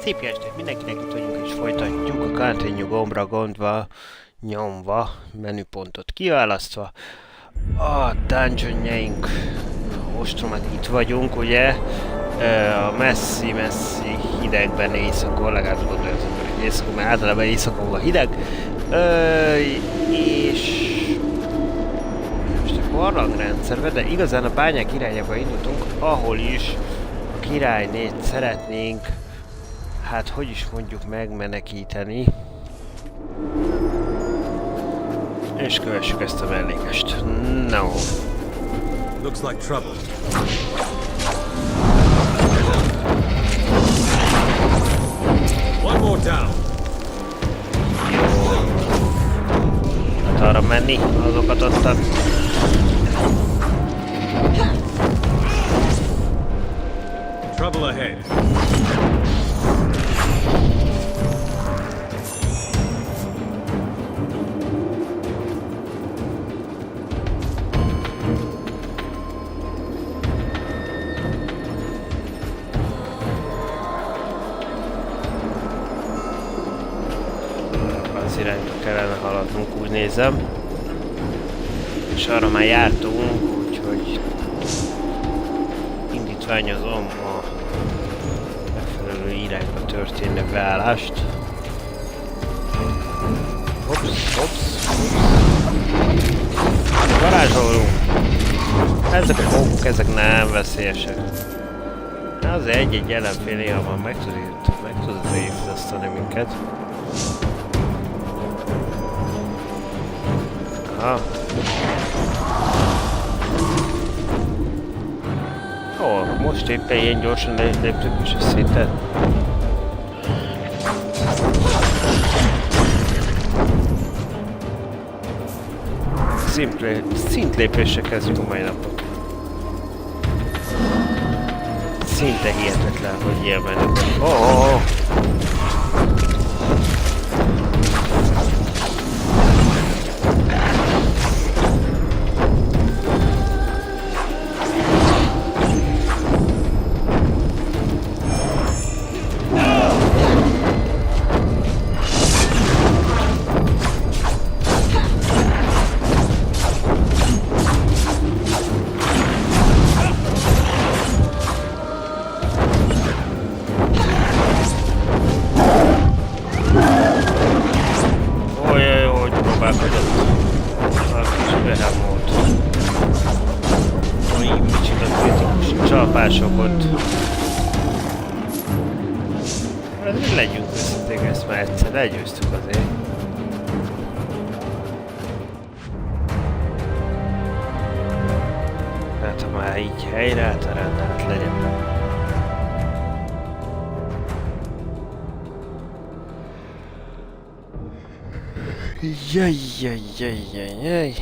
Szép jó estét mindenkinek, itt vagyunk és folytatjuk a continue gombra gondva, nyomva, menüpontot kiválasztva. A dungeonjaink ostromát itt vagyunk, ugye, a messzi hidegben éjszakon, legalább gondolom, hogy éjszakon, mert általában éjszakon van hideg, és most a barlangrendszerbe, de igazán a bányák irányába indultunk, ahol is a királynét szeretnénk, hát hogy is mondjuk, megmenekíteni. És kövessük ezt a mellékest. No. Looks like trouble. One more down. Jó. Hát arra menni, azokat ottan. Trouble ahead. Az irányba kellene haladnunk, úgy nézem. És arra már jártunk, úgyhogy indítványozom a megfelelő irányba történő beállást. Hops. Varázsolunk! Ezek a mókok, ezek nem veszélyesek. Azért egy-egy ellenfél néha van, meg tud végigzasztani minket. Aha. Ó, most éppen ilyen gyorsan léptünk is a szintet. Szintlépésre kezdjük a mai napot. Szinte hihetetlen, hogy ilyen menünk. Oh. Legyünk összinték, ezt már egyszer legyőztük azért. Hát ha már így helyre állt a rendelet, legyen. Jaj.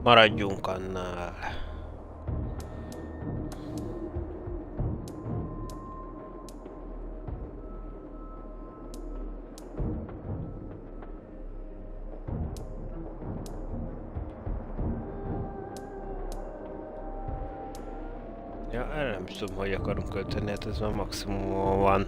Maradjunk annál. Ja, erre nem is tudom, hogy akarunk költeni, hát ez már maximum van.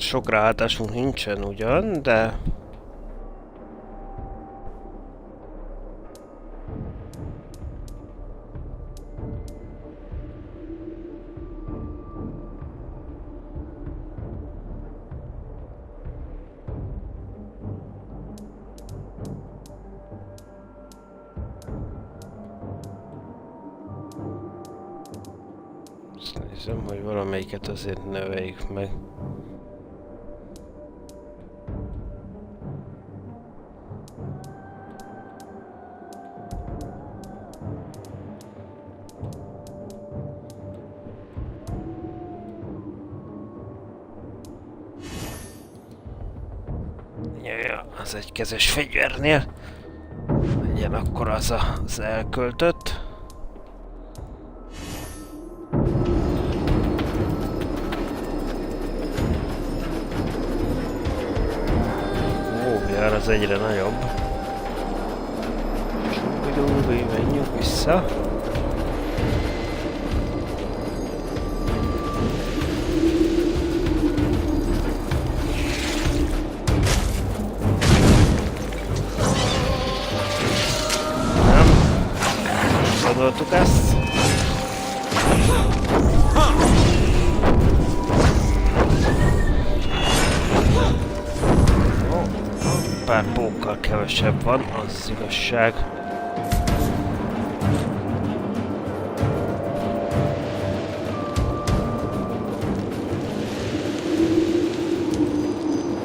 Sok ráhatásunk nincsen ugyan, de... Azt nézem, hogy valamelyiket azért növeljük meg. Ja, az egykezes fegyvernél legyen akkor az elköltött. Ó, az egyre nagyobb. Súbidúbi, menjünk vissza. Gondoltuk ezt. Pár pókkal kevesebb van, az igazság.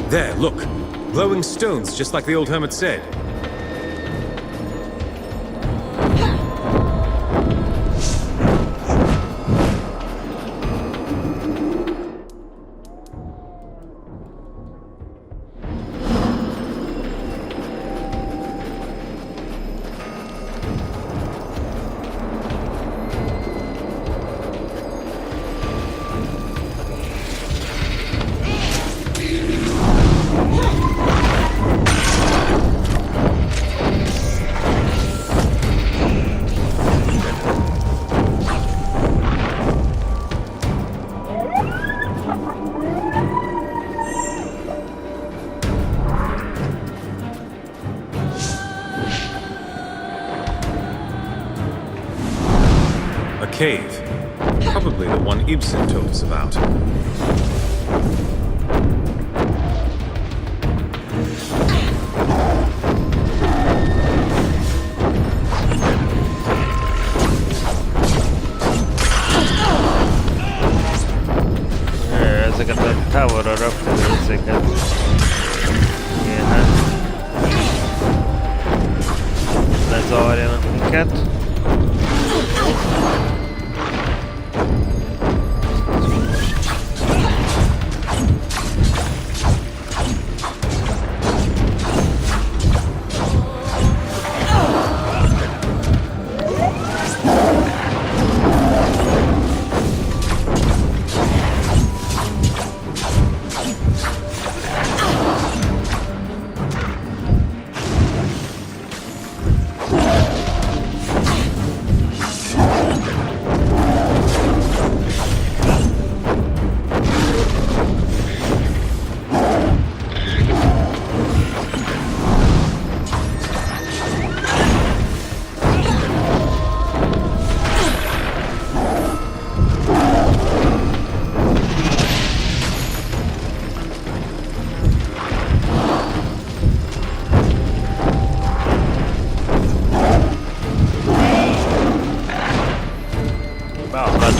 There, look! Glowing stones, just like the old hermit said. Cave. Probably the one Ibsen told us about. Ezeket a távolra rakta részeket. Kéne. Lezavarjanak minket.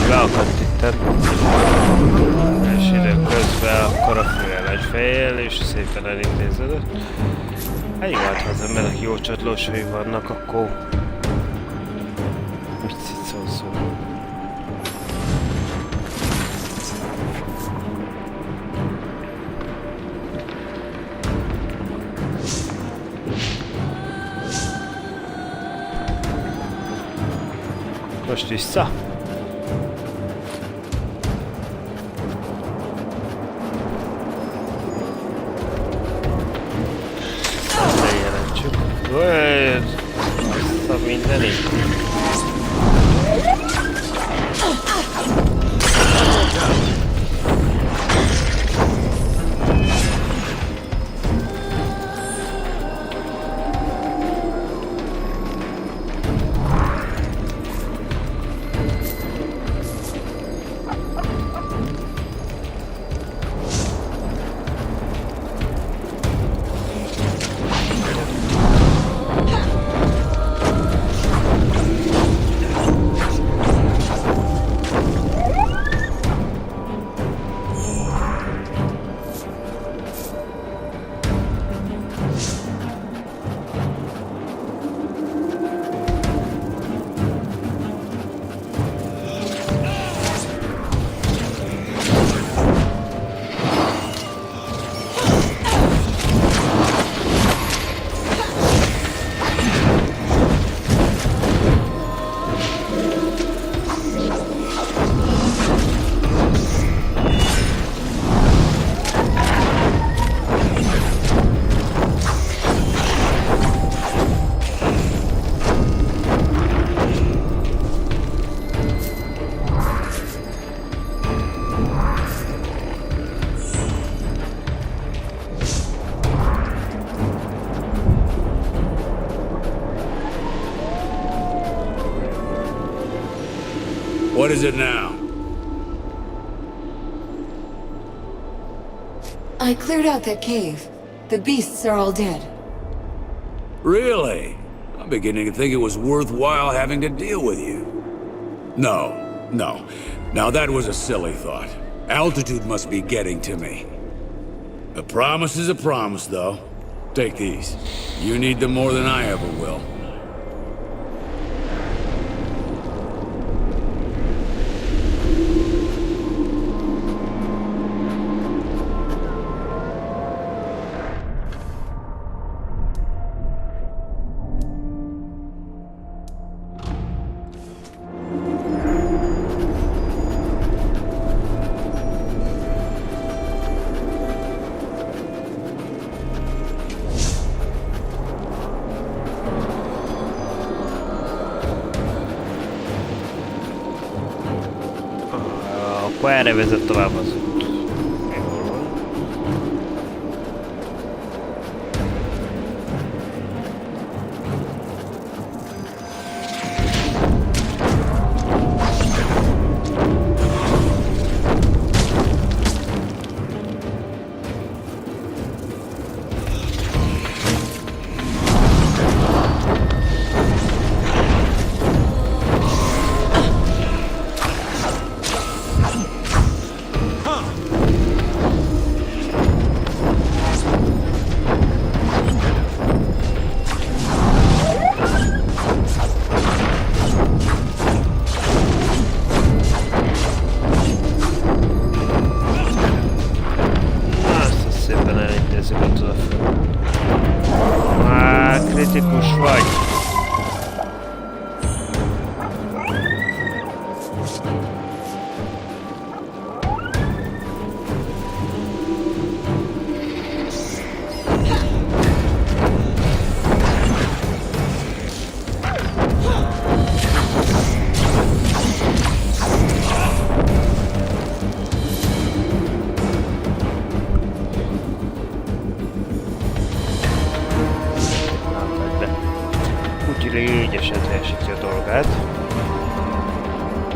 Beakadt itten. És időközben akkor a főelegy fejjel, és szépen elintéződött. Hát jó, hát ha az emberek jó csatlósai vannak, akkor... mit cicózzunk? Most vissza. Lejelentsük. Azt a mindenit. What is it now? I cleared out that cave. The beasts are all dead. Really? I'm beginning to think it was worthwhile having to deal with you. No. Now that was a silly thought. Altitude must be getting to me. A promise is a promise, though. Take these. You need them more than I ever will. Akkor erre vezet tovább az út. Jól van. Kritikus vagy.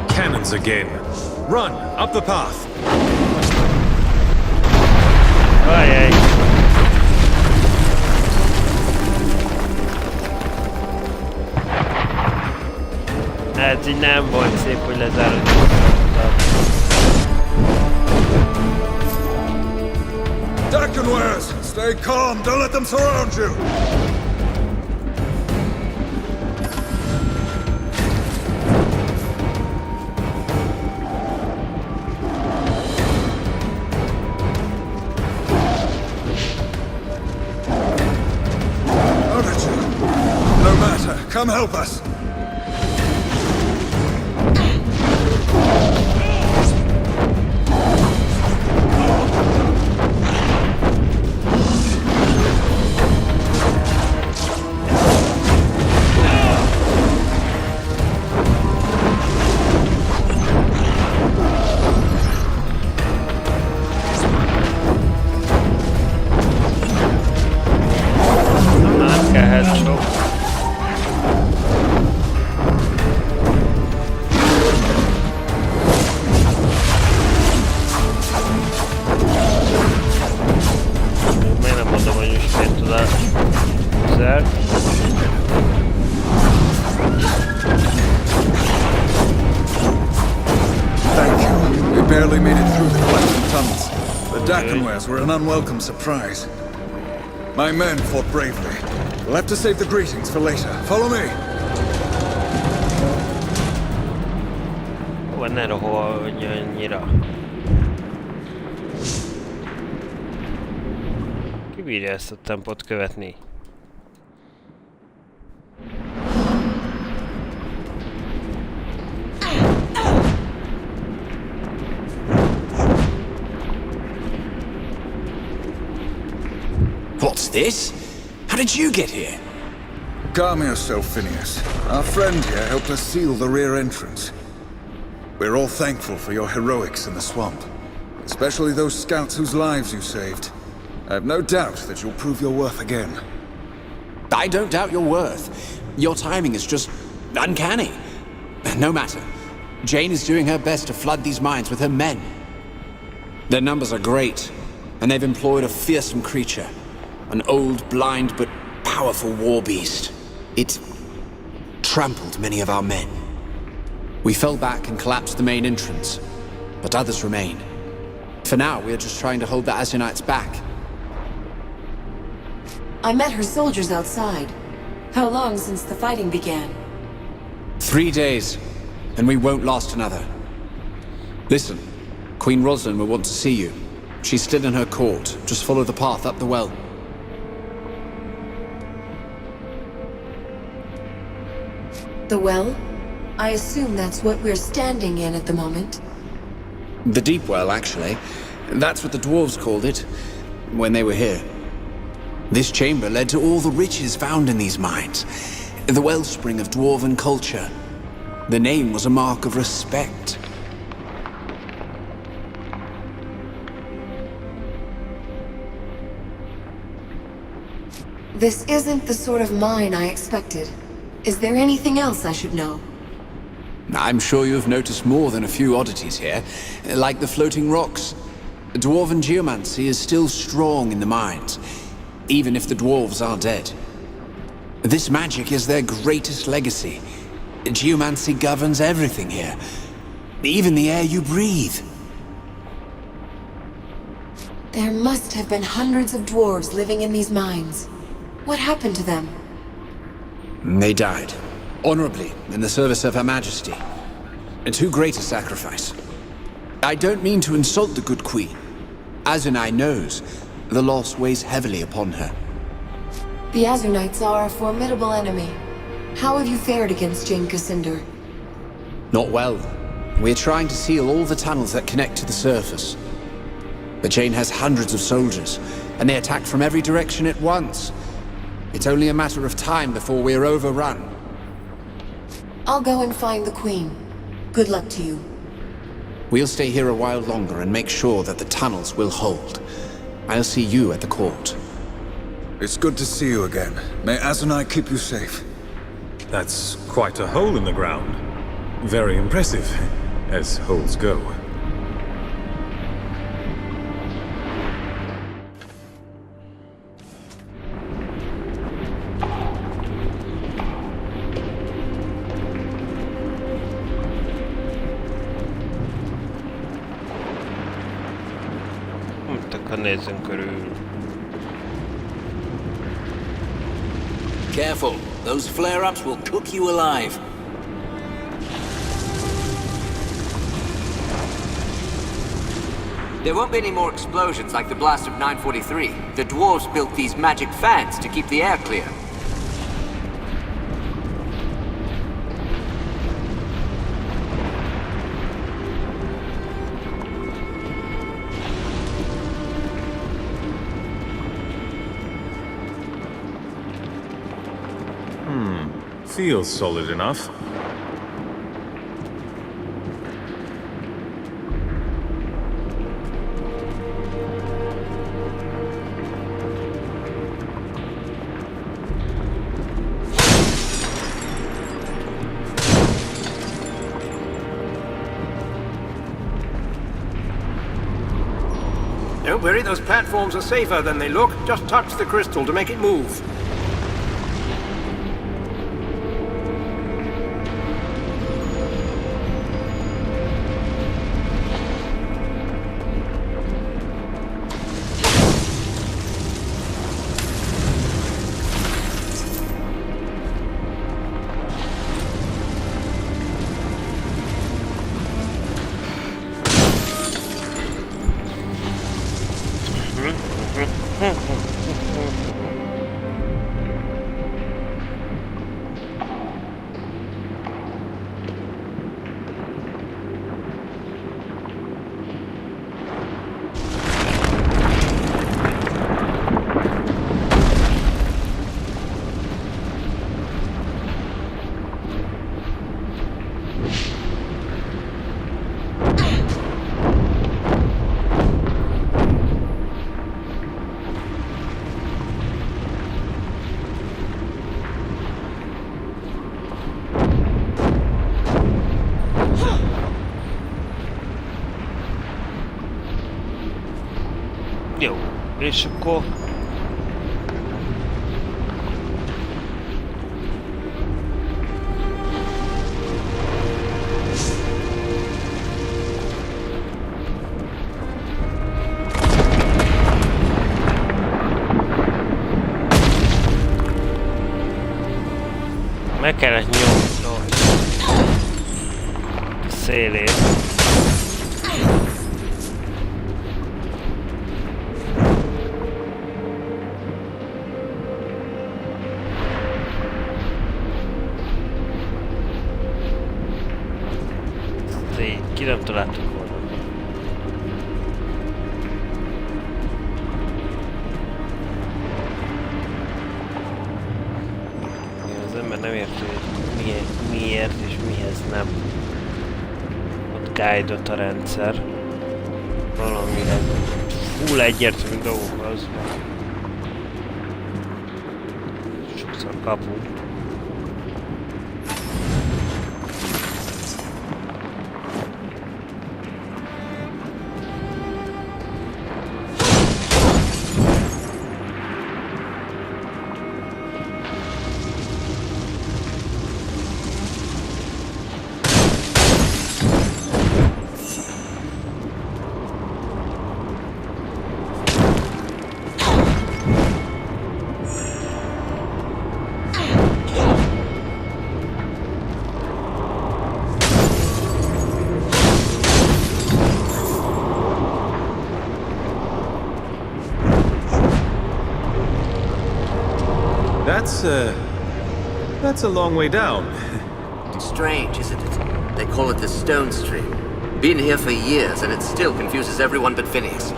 Cannons again. Run up the path. Ajaj. Hát így nem volt szép, hogy lezárodott. Duck and wares! Stay calm, don't let them surround you! Come help us! Were an unwelcome surprise. My men fought bravely. We'll have to save the greetings for later. Follow me! Ne roholj annyira. Ki bírja ezt a tempót követni? What's this? How did you get here? Calm yourself, Phineas. Our friend here helped us seal the rear entrance. We're all thankful for your heroics in the swamp. Especially those scouts whose lives you saved. I have no doubt that you'll prove your worth again. I don't doubt your worth. Your timing is just uncanny. No matter. Jane is doing her best to flood these mines with her men. Their numbers are great, and they've employed a fearsome creature. An old, blind, but powerful war beast. It trampled many of our men. We fell back and collapsed the main entrance, but others remain. For now, we are just trying to hold the Azunites back. I met her soldiers outside. How long since the fighting began? 3 days, and we won't last another. Listen, Queen Rosalind will want to see you. She's still in her court. Just follow the path up the well. The well? I assume that's what we're standing in at the moment. The deep well, actually. That's what the dwarves called it, when they were here. This chamber led to all the riches found in these mines. The wellspring of dwarven culture. The name was a mark of respect. This isn't the sort of mine I expected. Is there anything else I should know? I'm sure you have noticed more than a few oddities here, like the floating rocks. Dwarven geomancy is still strong in the mines, even if the dwarves are dead. This magic is their greatest legacy. Geomancy governs everything here, even the air you breathe. There must have been hundreds of dwarves living in these mines. What happened to them? They died, honorably, in the service of Her Majesty. Too great a sacrifice. I don't mean to insult the good queen. Azunai knows the loss weighs heavily upon her. The Azunites are a formidable enemy. How have you fared against Jane Cassandra? Not well. We're trying to seal all the tunnels that connect to the surface. But Jane has hundreds of soldiers, and they attack from every direction at once. It's only a matter of time before we're overrun. I'll go and find the Queen. Good luck to you. We'll stay here a while longer and make sure that the tunnels will hold. I'll see you at the court. It's good to see you again. May Azunai keep you safe. That's quite a hole in the ground. Very impressive, as holes go. Akkor nézzünk körül. Careful, those flare-ups will cook you alive. There won't be any more explosions like the blast of 943. The dwarves built these magic fans to keep the air clear. Feels solid enough. Don't worry, those platforms are safer than they look. Just touch the crystal to make it move. És akkor... Meg kellett nyomni a szélét. Így ki nem találtuk volna. Az ember nem érti, hogy miért és mihez nem. Ott guide-ot a rendszer. Valamire full egyértelmű dolgokhoz. Sokszor kapunk. That's a long way down. Strange, isn't it? They call it the Stone Stream. Been here for years, and it still confuses everyone but Phineas.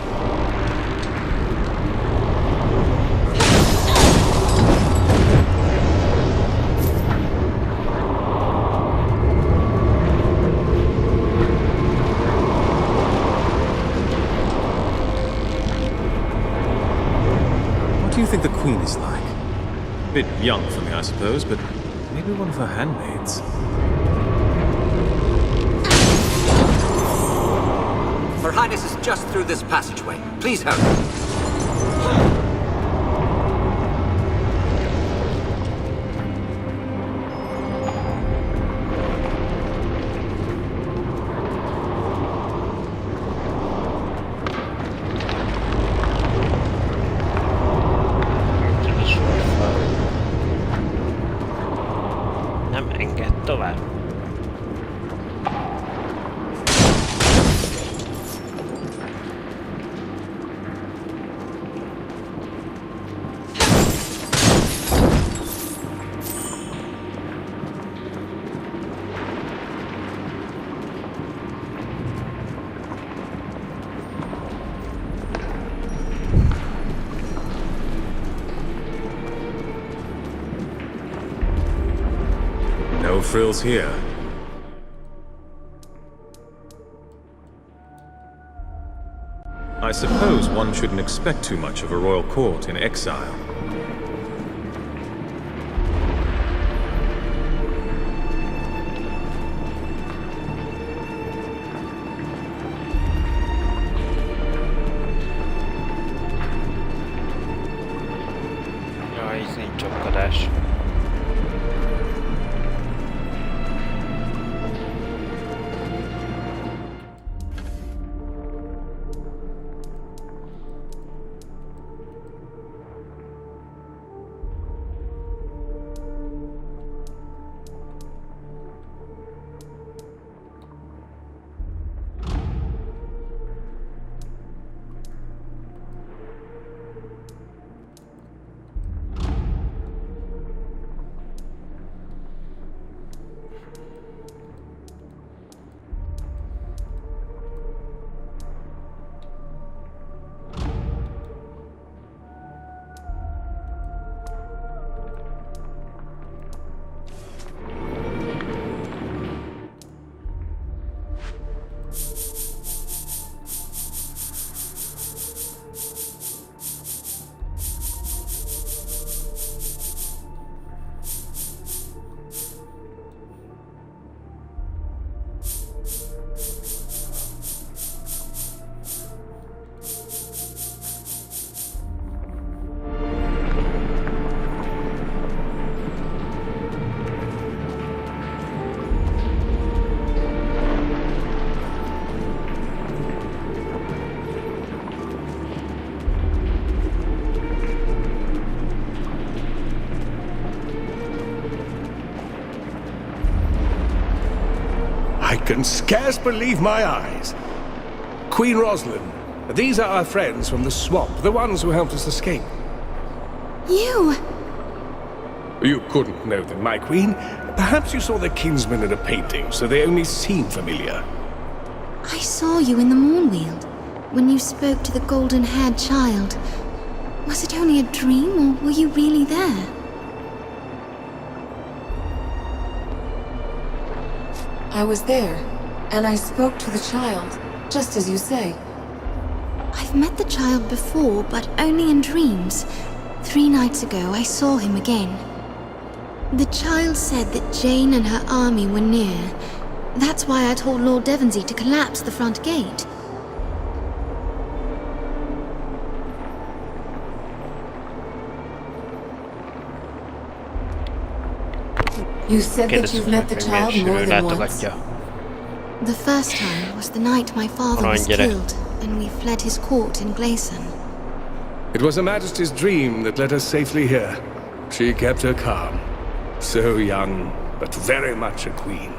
What do you think the Queen is like? A bit young for me, I suppose, but maybe one of her handmaids. Her Highness is just through this passageway. Please hurry. Nem enged tovább. No frills here. I suppose one shouldn't expect too much of a royal court in exile. Jaj, ez nincs csapkodás. I can scarce believe my eyes. Queen Rosalind, these are our friends from the swamp, the ones who helped us escape. You! You couldn't know them, my queen. Perhaps you saw their kinsmen in a painting, so they only seem familiar. I saw you in the Moonweald, when you spoke to the golden-haired child. Was it only a dream, or were you really there? I was there, and I spoke to the child, just as you say. I've met the child before, but only in dreams. 3 nights ago, I saw him again. The child said that Jane and her army were near. That's why I told Lord Devonsey to collapse the front gate. You said that you've met the child more than once. The first time was the night my father was killed, and we fled his court in Glayson. It was Her Majesty's dream that led us safely here. She kept her calm. So young, but very much a queen.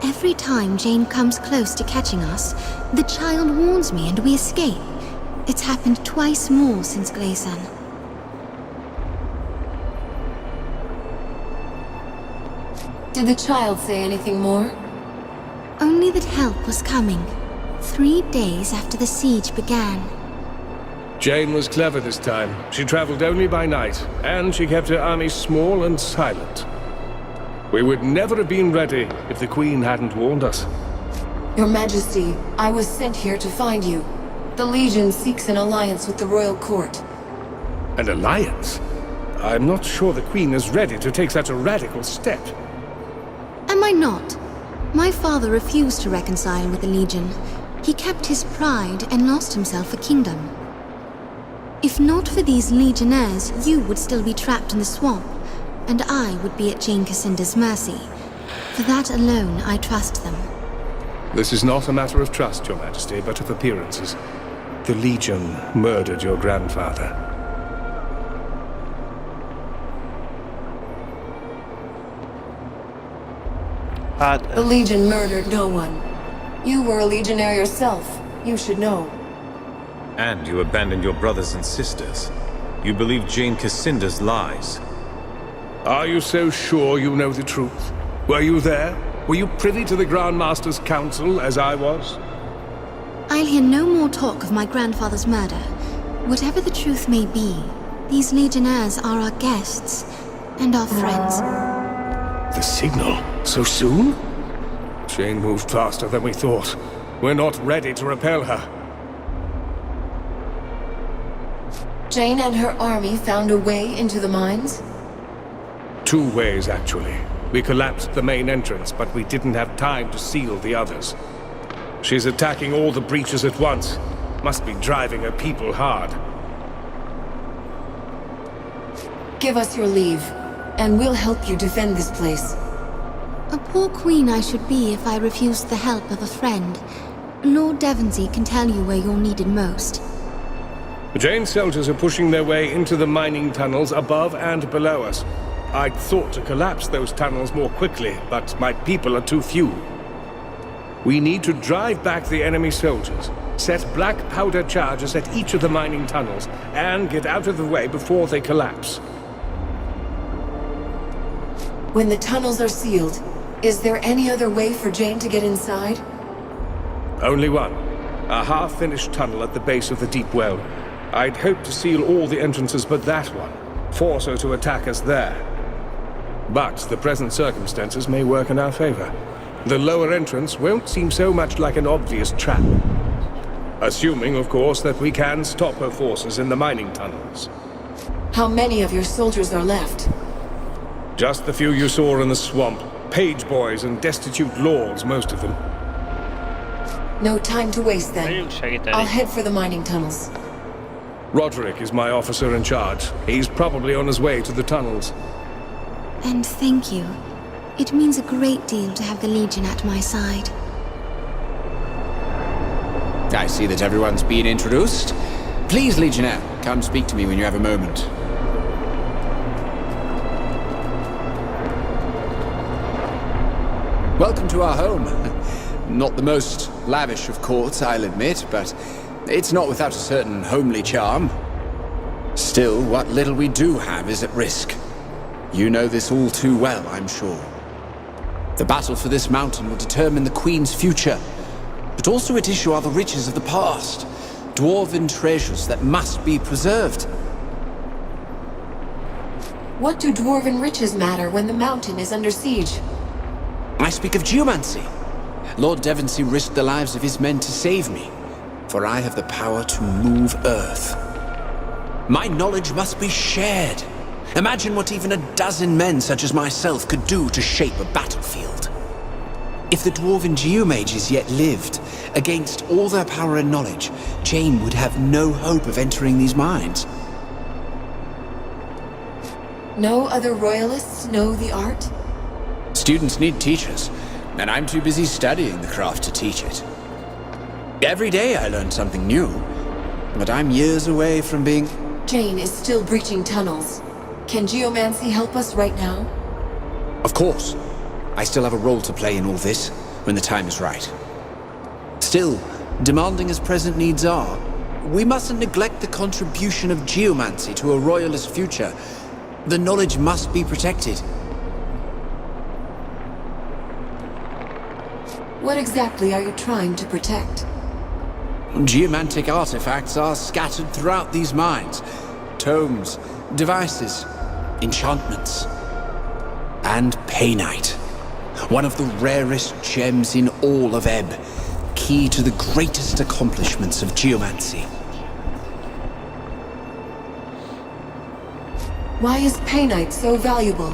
Every time Jane comes close to catching us, the child warns me and we escape. It's happened twice more since Glayson. Did the child say anything more? Only that help was coming. 3 days after the siege began. Jane was clever this time. She traveled only by night, and she kept her army small and silent. We would never have been ready if the Queen hadn't warned us. Your Majesty, I was sent here to find you. The Legion seeks an alliance with the royal court. An alliance? I'm not sure the Queen is ready to take such a radical step. Am I not? My father refused to reconcile with the Legion. He kept his pride and lost himself a kingdom. If not for these Legionnaires, you would still be trapped in the swamp, and I would be at Jane Cassinda's mercy. For that alone, I trust them. This is not a matter of trust, Your Majesty, but of appearances. The Legion murdered your grandfather. The Legion murdered no one. You were a Legionnaire yourself. You should know. And you abandoned your brothers and sisters. You believe Jane Cassinda's lies. Are you so sure you know the truth? Were you there? Were you privy to the Grand Master's council, as I was? I'll hear no more talk of my grandfather's murder. Whatever the truth may be, these Legionnaires are our guests, and our friends. The signal? So soon? Jane moved faster than we thought. We're not ready to repel her. Jane and her army found a way into the mines? 2 ways, actually. We collapsed the main entrance, but we didn't have time to seal the others. She's attacking all the breaches at once. Must be driving her people hard. Give us your leave, and we'll help you defend this place. A poor queen I should be if I refused the help of a friend. Lord Devonsey can tell you where you're needed most. The Jane soldiers are pushing their way into the mining tunnels above and below us. I'd thought to collapse those tunnels more quickly, but my people are too few. We need to drive back the enemy soldiers, set black powder charges at each of the mining tunnels, and get out of the way before they collapse. When the tunnels are sealed, is there any other way for Jane to get inside? Only one. A half-finished tunnel at the base of the deep well. I'd hoped to seal all the entrances but that one, force her to attack us there. But the present circumstances may work in our favor. The lower entrance won't seem so much like an obvious trap. Assuming, of course, that we can stop her forces in the mining tunnels. How many of your soldiers are left? Just the few you saw in the swamp. Page boys and destitute lords, most of them. No time to waste then. I'll head for the mining tunnels. Roderick is my officer in charge. He's probably on his way to the tunnels. And thank you. It means a great deal to have the Legion at my side. I see that everyone's been introduced. Please, Legionnaire, come speak to me when you have a moment. Welcome to our home. Not the most lavish of courts, I'll admit, but it's not without a certain homely charm. Still, what little we do have is at risk. You know this all too well, I'm sure. The battle for this mountain will determine the Queen's future, but also at issue are the riches of the past, dwarven treasures that must be preserved. What do dwarven riches matter when the mountain is under siege? I speak of geomancy. Lord Devonsey risked the lives of his men to save me, for I have the power to move Earth. My knowledge must be shared. Imagine what even a dozen men such as myself could do to shape a battlefield. If the dwarven geomages yet lived, against all their power and knowledge, Jane would have no hope of entering these mines. No other royalists know the art? Students need teachers, and I'm too busy studying the craft to teach it. Every day I learn something new, but I'm years away from being... Jane is still breaching tunnels. Can geomancy help us right now? Of course. I still have a role to play in all this, when the time is right. Still, demanding as present needs are, we mustn't neglect the contribution of geomancy to a royalist future. The knowledge must be protected. What exactly are you trying to protect? Geomantic artifacts are scattered throughout these mines. Tomes, devices, enchantments. And painite. One of the rarest gems in all of Ebb. Key to the greatest accomplishments of geomancy. Why is painite so valuable?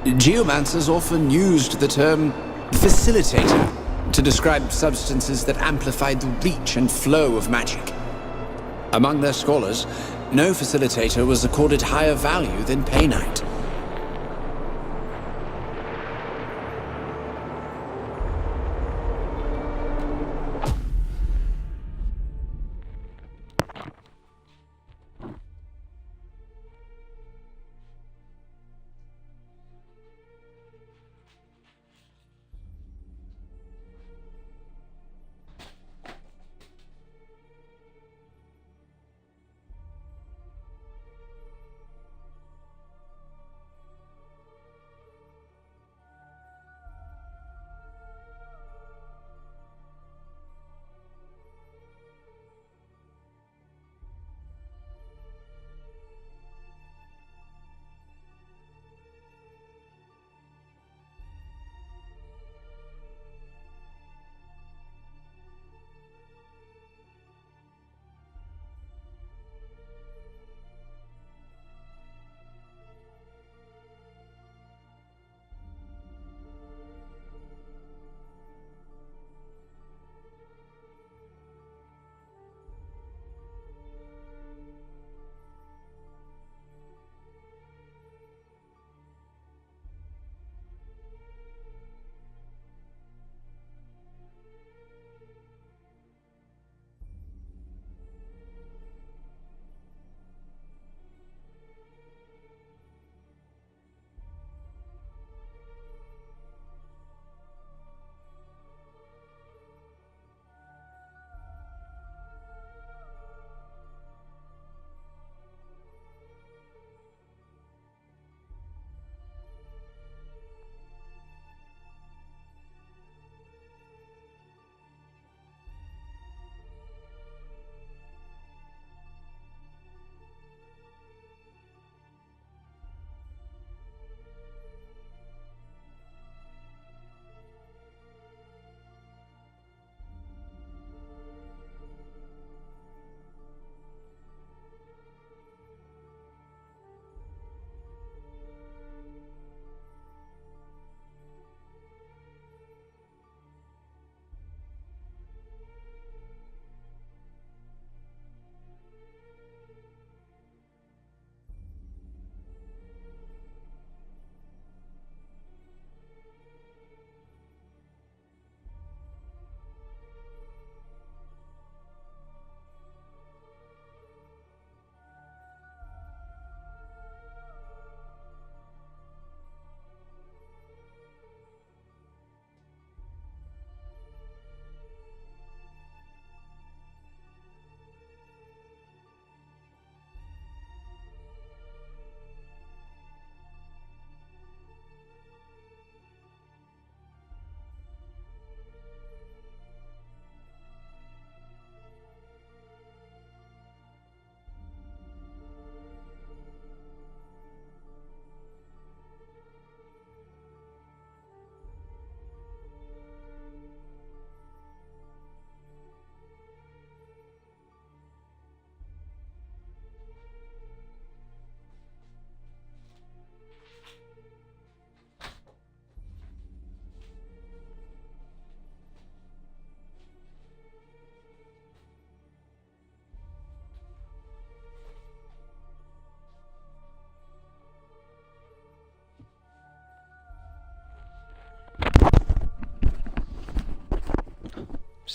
Geomancers often used the term facilitator to describe substances that amplified the reach and flow of magic. Among their scholars, no facilitator was accorded higher value than painite.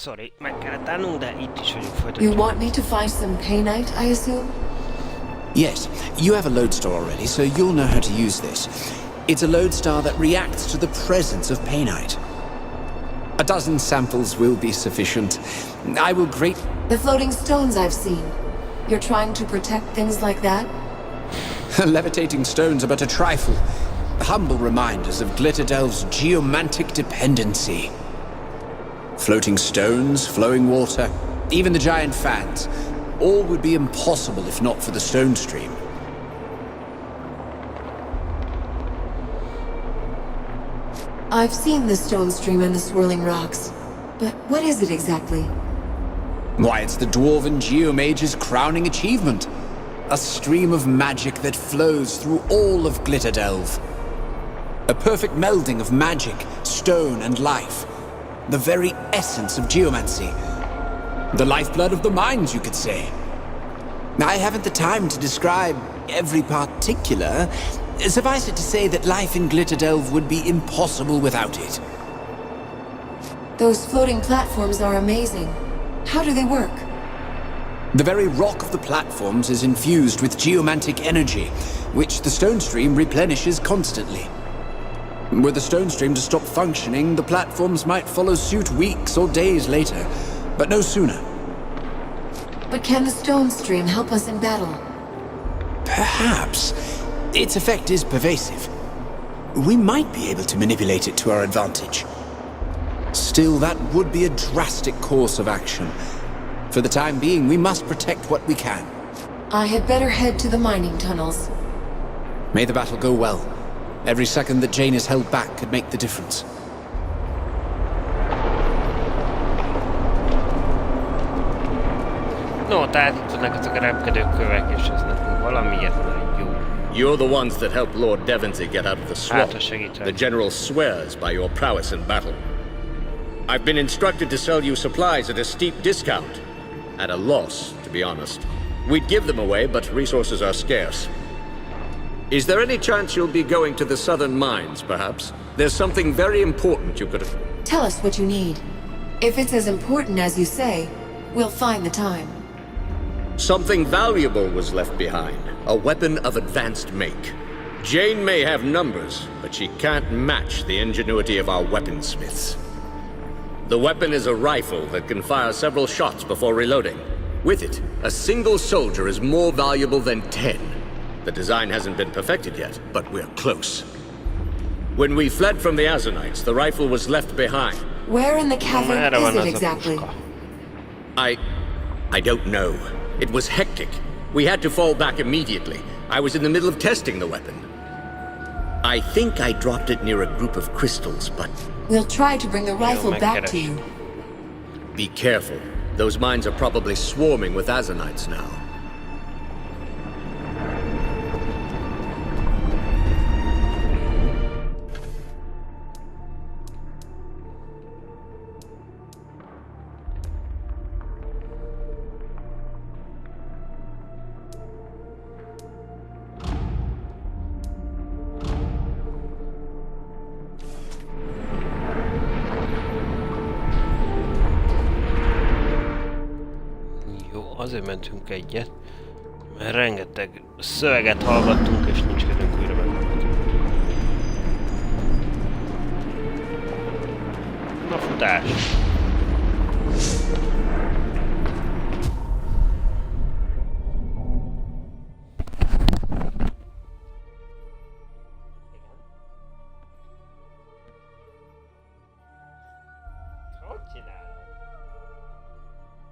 Sorry, meg kellett állnunk, de itt is vagyunk, You folytatjuk. want me to find some painite, I assume? Yes, you have a lodestar already, so you'll know how to use this. It's a lodestar that reacts to the presence of painite. A dozen samples will be sufficient. I will grate... The floating stones I've seen. You're trying to protect things like that? Levitating stones are but a trifle. Humble reminders of Glitterdelv's geomantic dependency. Floating stones, flowing water, even the giant fans. All would be impossible if not for the stone stream. I've seen the stone stream and the swirling rocks. But what is it exactly? Why, it's the Dwarven Geomage's crowning achievement. A stream of magic that flows through all of Glitterdelve. A perfect melding of magic, stone, and life. The very essence of geomancy. The lifeblood of the mines, you could say. I haven't the time to describe every particular. Suffice it to say that life in Glitterdelve would be impossible without it. Those floating platforms are amazing. How do they work? The very rock of the platforms is infused with geomantic energy, which the stone stream replenishes constantly. Were the stone stream to stop functioning, the platforms might follow suit weeks or days later, but no sooner. But can the stone stream help us in battle? Perhaps. Its effect is pervasive. We might be able to manipulate it to our advantage. Still, that would be a drastic course of action. For the time being, we must protect what we can. I had better head to the mining tunnels. May the battle go well. Every second that Jane is held back could make the difference. No, tehát itt vannak ezek a repkedő kövek, és ez nekünk valamiért nagyon jó. You're the ones that helped Lord Devonsey get out of the swamp. Hát, ha segíteni. The general swears by your prowess in battle. I've been instructed to sell you supplies at a steep discount. At a loss, to be honest. We'd give them away, but resources are scarce. Is there any chance you'll be going to the southern mines, perhaps? There's something very important you could... Tell us what you need. If it's as important as you say, we'll find the time. Something valuable was left behind. A weapon of advanced make. Jane may have numbers, but she can't match the ingenuity of our weaponsmiths. The weapon is a rifle that can fire several shots before reloading. With it, a single soldier is more valuable than 10. The design hasn't been perfected yet, but we're close. When we fled from the Azanites, the rifle was left behind. Where in the cavern Merre is van it az a exactly? puska? I don't know. It was hectic. We had to fall back immediately. I was in the middle of testing the weapon. I think I dropped it near a group of crystals, but... We'll try to bring the rifle meg back to keres. you. Be careful. Those mines are probably swarming with Azanites now. Azért mentünk egyet, mert rengeteg szöveget hallgattunk, és nincs kedvünk újra meghallgatni. Na, futás! Hogy csinálod?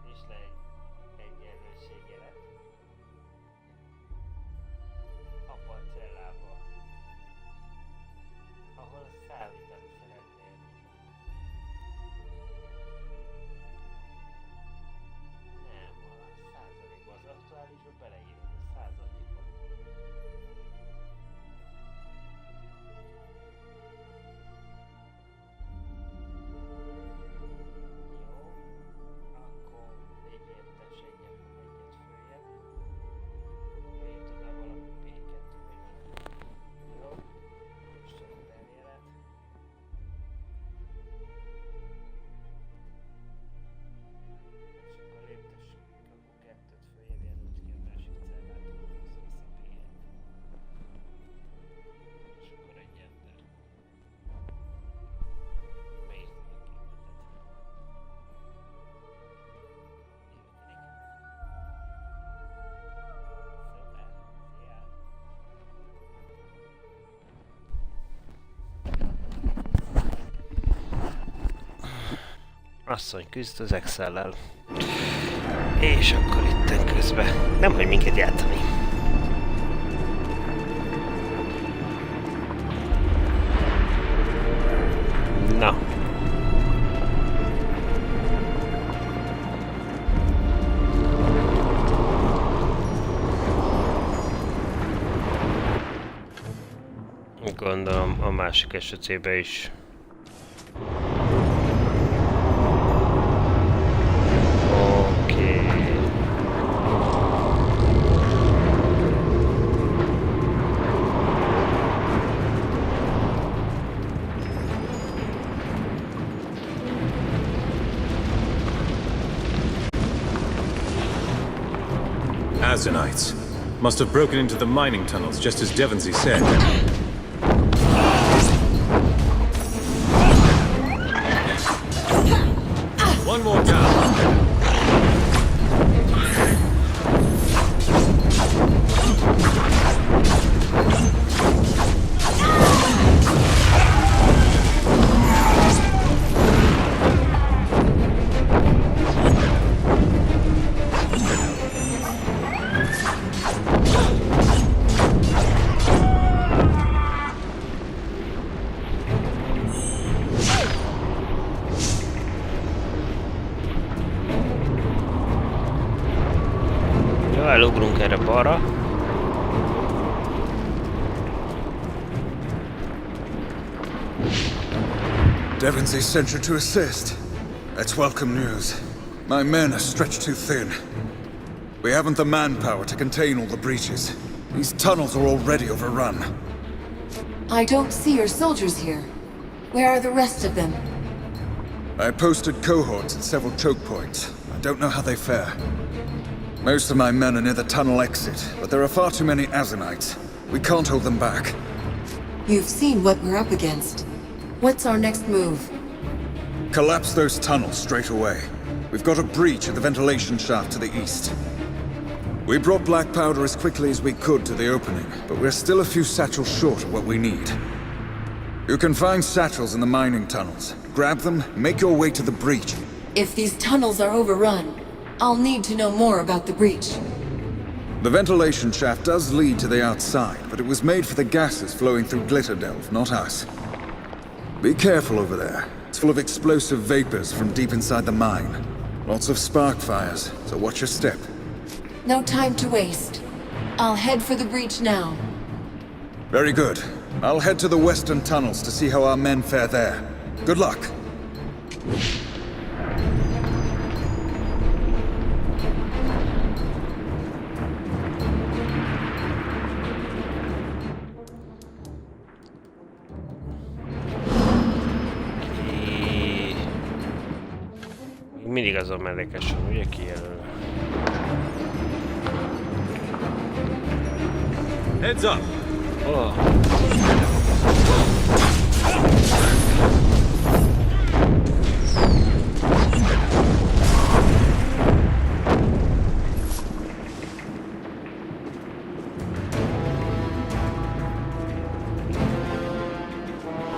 Nincs le egyenlőségjelet. Apa cellába, ahol szállítani szeretnél. Asszony küzd az Excel-lel. És akkor itten közben nem hagy minket játszani. Na. Gondolom a másik esetében is. Azenites must have broken into the mining tunnels, just as Devonsey said. One more down. Elugrunk erre balra. Devonsey sent you to assist. That's welcome news. My men are stretched too thin. We haven't the manpower to contain all the breaches. These tunnels are already overrun. I don't see your soldiers here. Where are the rest of them? I posted cohorts at several choke points. I don't know how they fare. Most of my men are near the tunnel exit, but there are far too many Azenites. We can't hold them back. You've seen what we're up against. What's our next move? Collapse those tunnels straight away. We've got a breach at the ventilation shaft to the east. We brought black powder as quickly as we could to the opening, but we're still a few satchels short of what we need. You can find satchels in the mining tunnels. Grab them, make your way to the breach. If these tunnels are overrun, I'll need to know more about the breach. The ventilation shaft does lead to the outside, but it was made for the gases flowing through Glitterdelve, not us. Be careful over there. It's full of explosive vapors from deep inside the mine. Lots of spark fires, so watch your step. No time to waste. I'll head for the breach now. Very good. I'll head to the western tunnels to see how our men fare there. Good luck. Mindig azon mellékesen, ugye kijelöl. Heads up! Oh.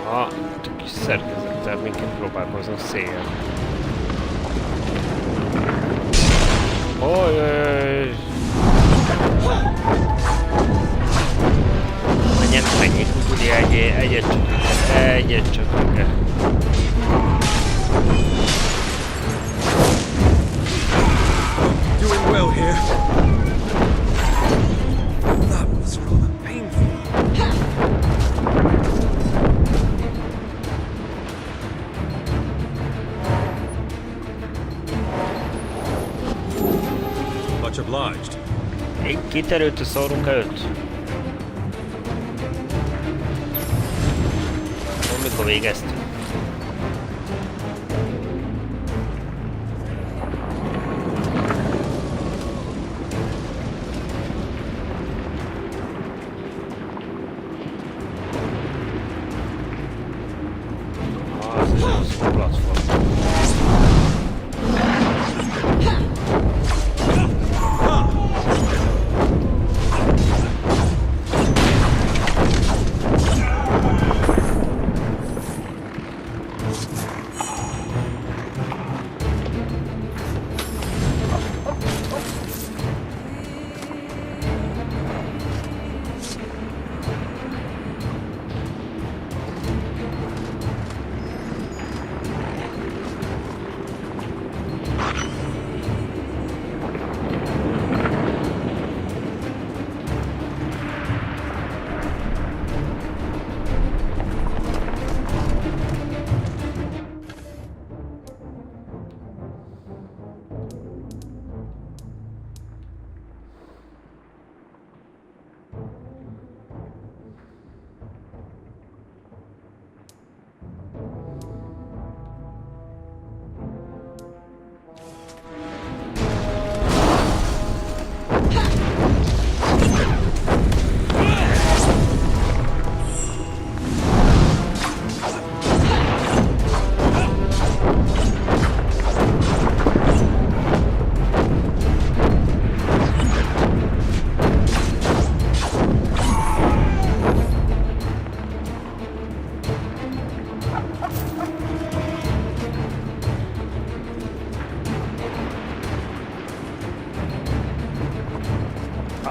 Aha, itt a kis szerkezettel minket próbálkoznak széjjel. Ojjjjj! Menjünk ugye egyet csak ide. Doing well here. That was rather painful. Much obliged. Kiterült a szórunk előtt? Mikor végeztünk? Az a platform.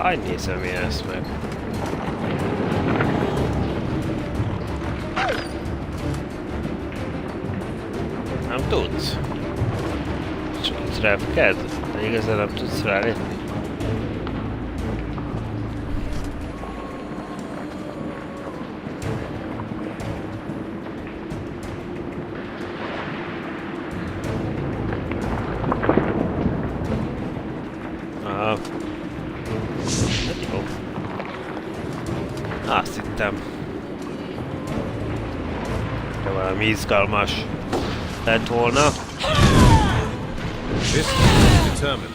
Hagy nézem én ezt meg. Nem tudsz? Csak itt repked? De igazán nem tudsz rálépni? Azt hittem. De valami izgalmas lett volna. This is determined.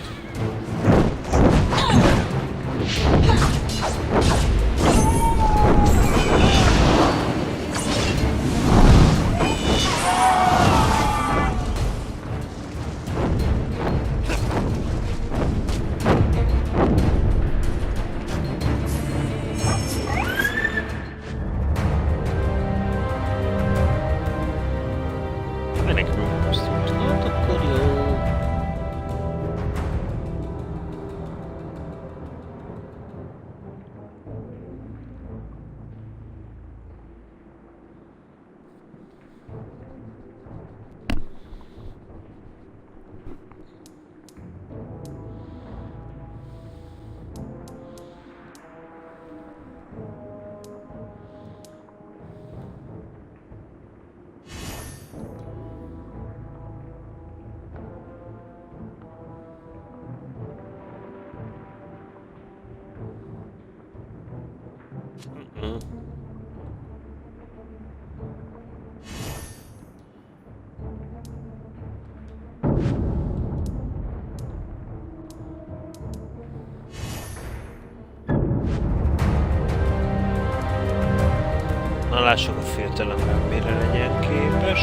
Na lássuk a fiatalember mire legyen képes.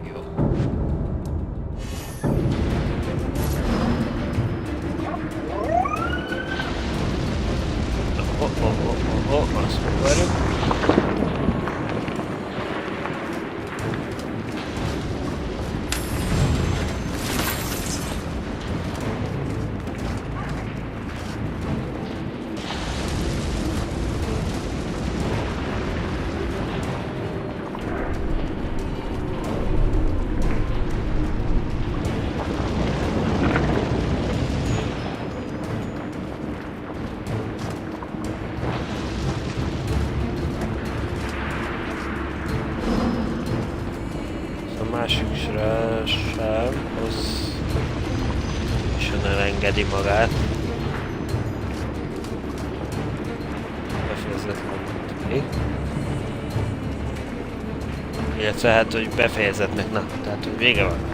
Jó. Azt megvárjuk. Másikra sem, az és elengedi magát. Befejezetlen. Illetve hát, hogy befejezetnek, na, tehát, hogy vége van.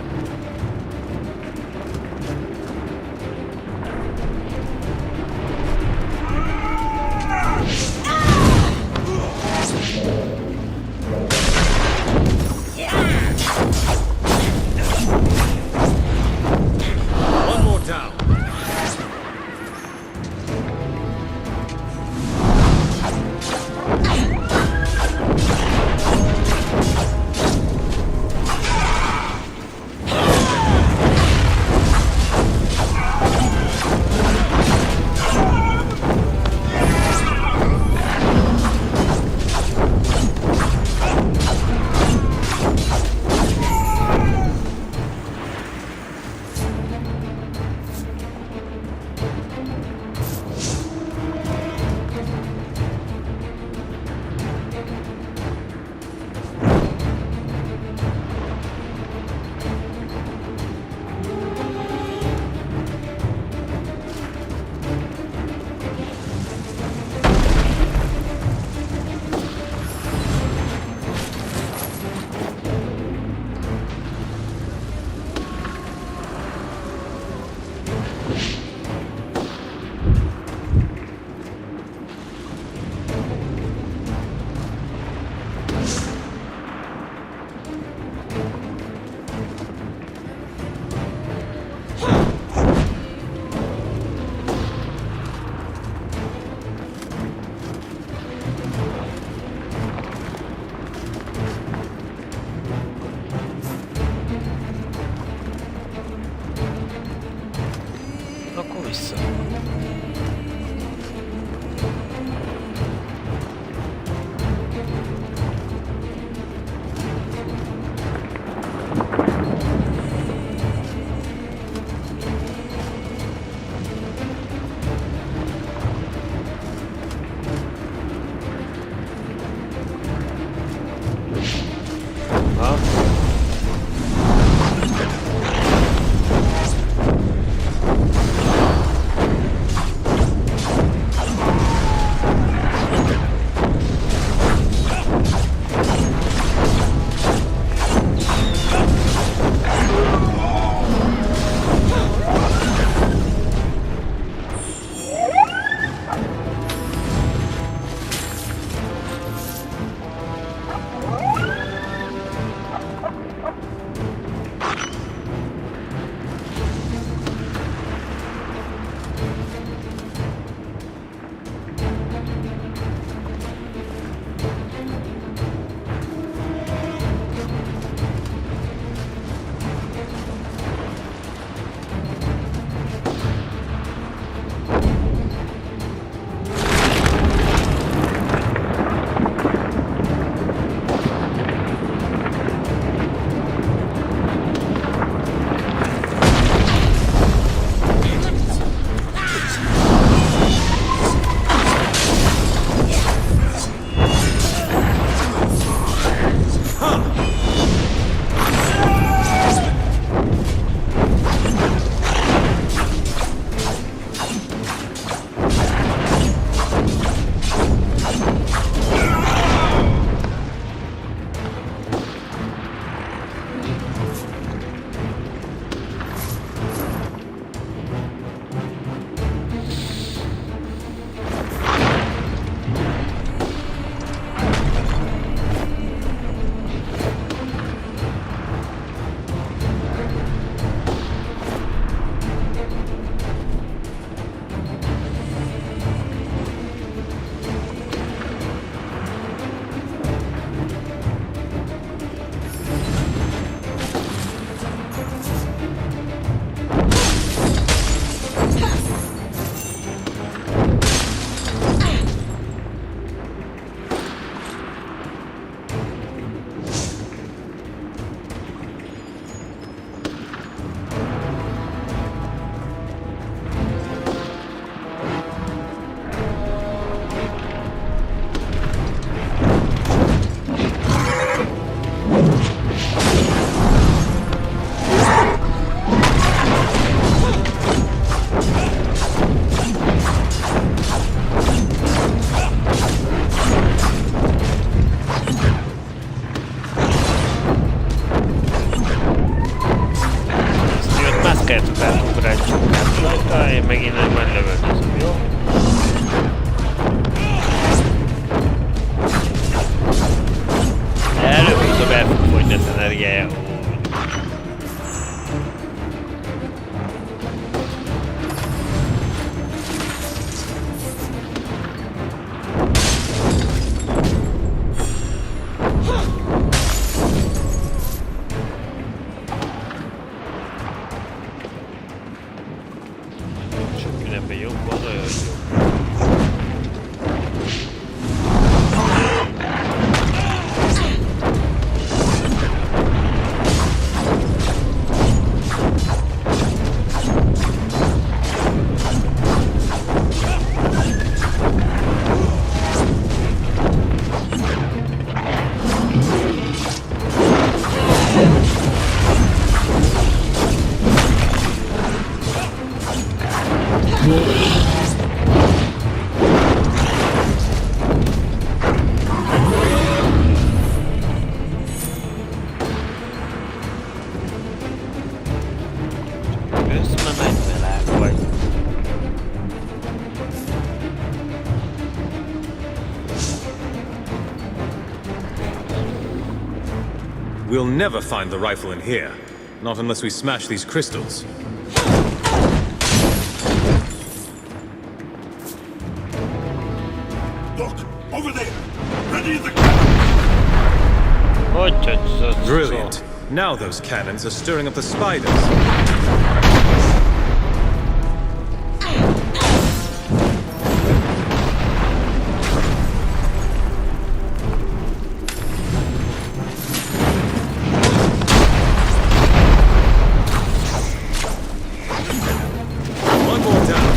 We'll never find the rifle in here. Not unless we smash these crystals. Look! Over there! Ready the Hogy tetszett? Brilliant. Now those cannons are stirring up the spiders. One more down.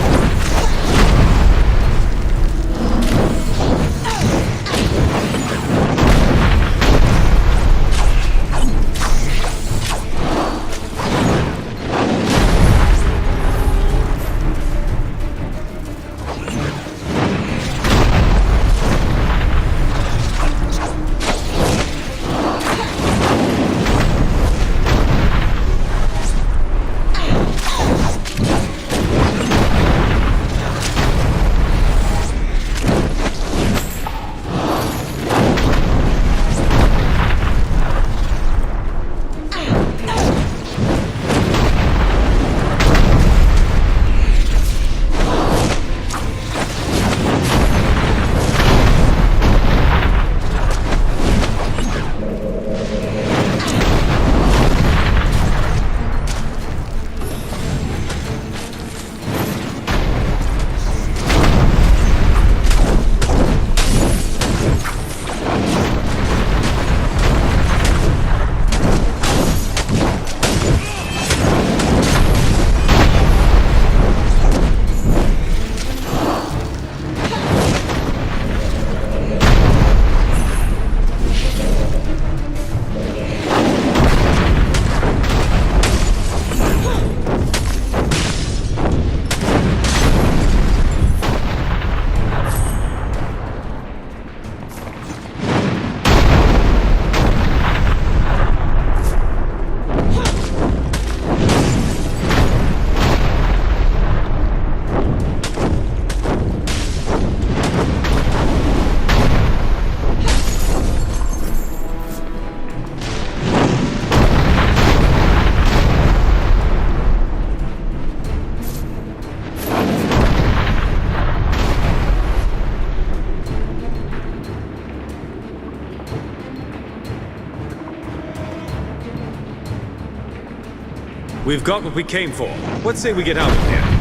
We've got what we came for. Let's say we get out of here.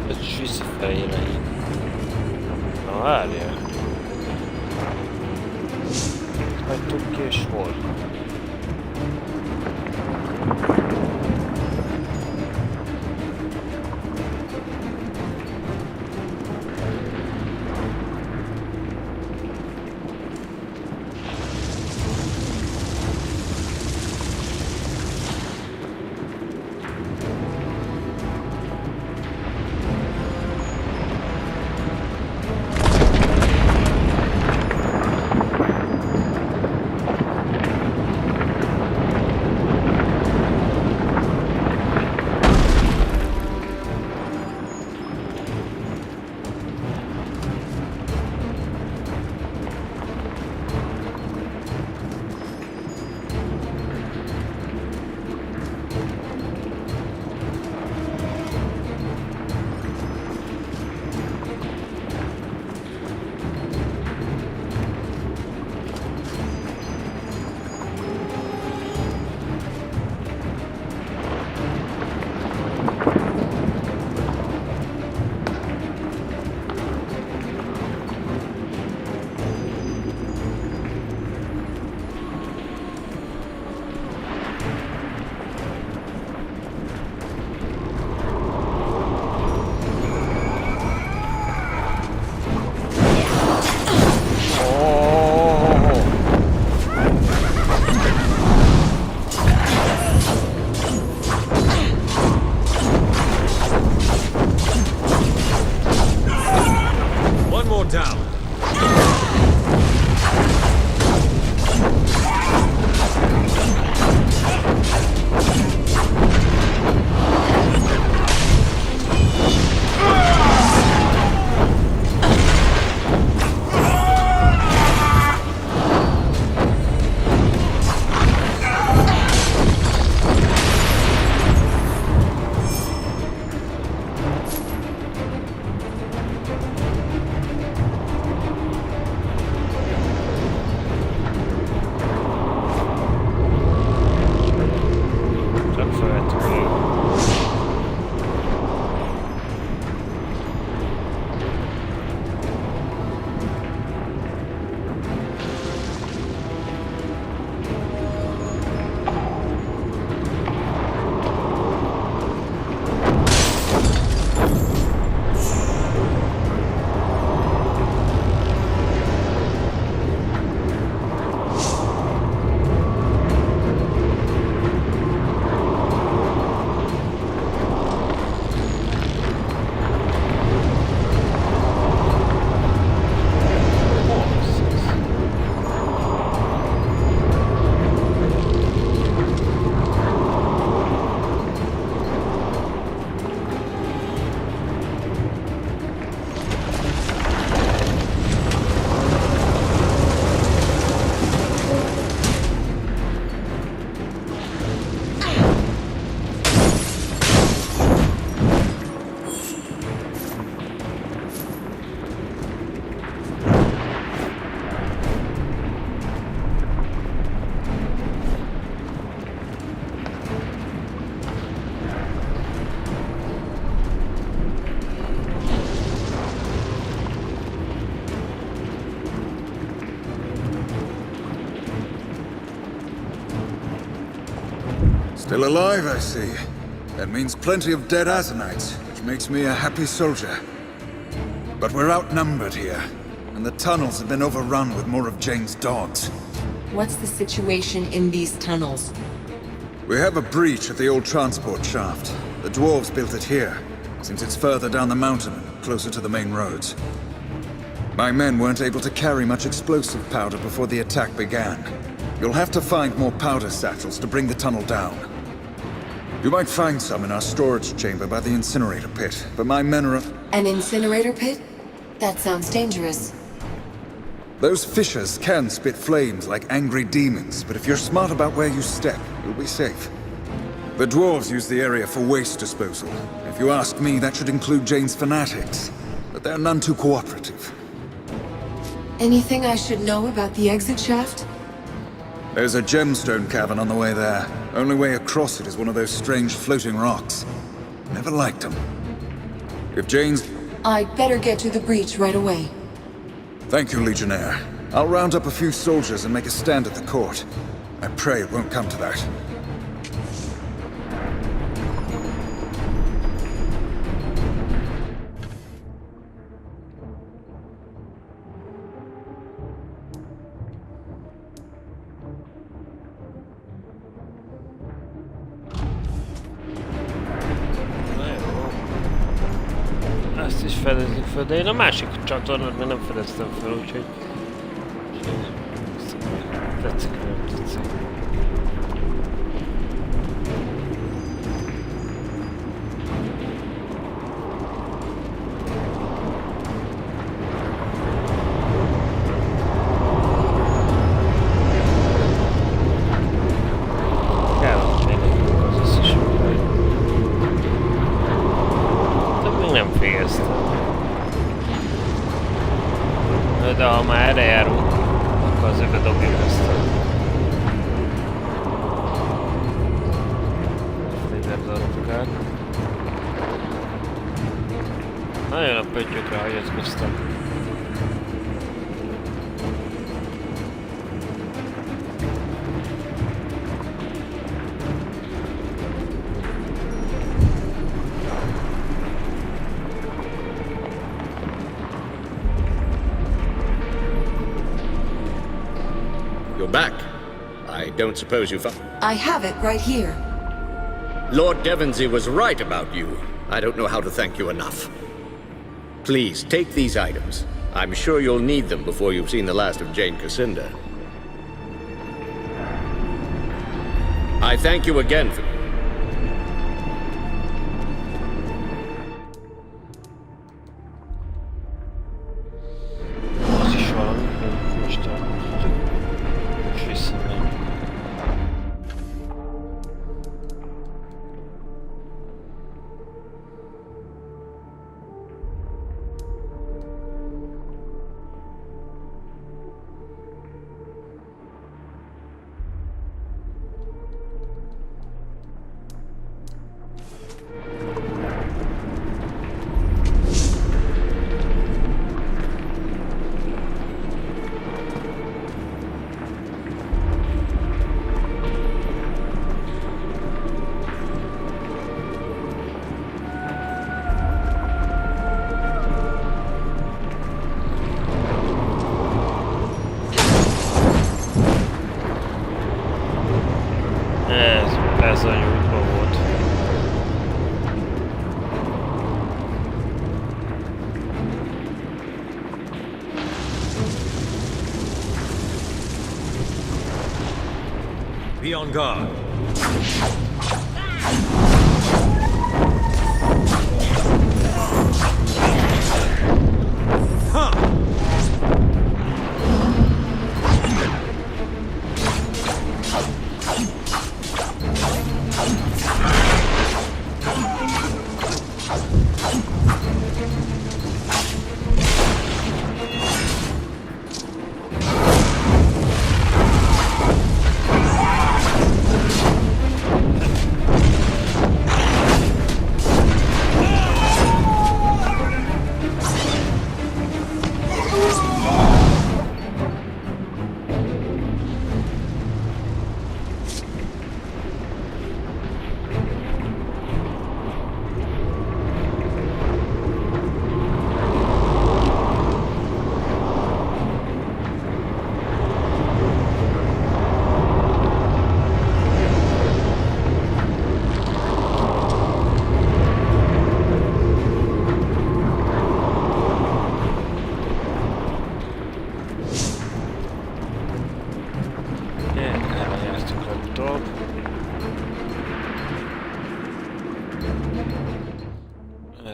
Ez is visszafelé legyen. Na várjál. Hagytuk ki és hol? Still alive, I see. That means plenty of dead Azanites, which makes me a happy soldier. But we're outnumbered here, and the tunnels have been overrun with more of Jane's dogs. What's the situation in these tunnels? We have a breach at the old transport shaft. The dwarves built it here, since it's further down the mountain and closer to the main roads. My men weren't able to carry much explosive powder before the attack began. You'll have to find more powder satchels to bring the tunnel down. You might find some in our storage chamber by the incinerator pit, but my men are... An incinerator pit? That sounds dangerous. Those fissures can spit flames like angry demons, but if you're smart about where you step, you'll be safe. The dwarves use the area for waste disposal. If you ask me, that should include Jane's fanatics, but they're none too cooperative. Anything I should know about the exit shaft? There's a gemstone cavern on the way there. Only way across it is one of those strange floating rocks. Never liked them. If Jane's... I'd better get to the breach right away. Thank you, Legionnaire. I'll round up a few soldiers and make a stand at the court. I pray it won't come to that. Ezt is fedezzük fel, de én a másik csatornát még nem fedeztem fel, úgyhogy... Tetszik, nem tetszik. De ha már erre járunk, akkor azért bedobjuk ezt a fegyverdarabokát. Nagyon a pöttyökre hagyatkoztam. Back. I don't suppose you found... I have it right here. Lord Devonsey was right about you. I don't know how to thank you enough. Please, take these items. I'm sure you'll need them before you've seen the last of Jane Cassinda. I thank you again for... Ez a nyújtva volt. Be on guard.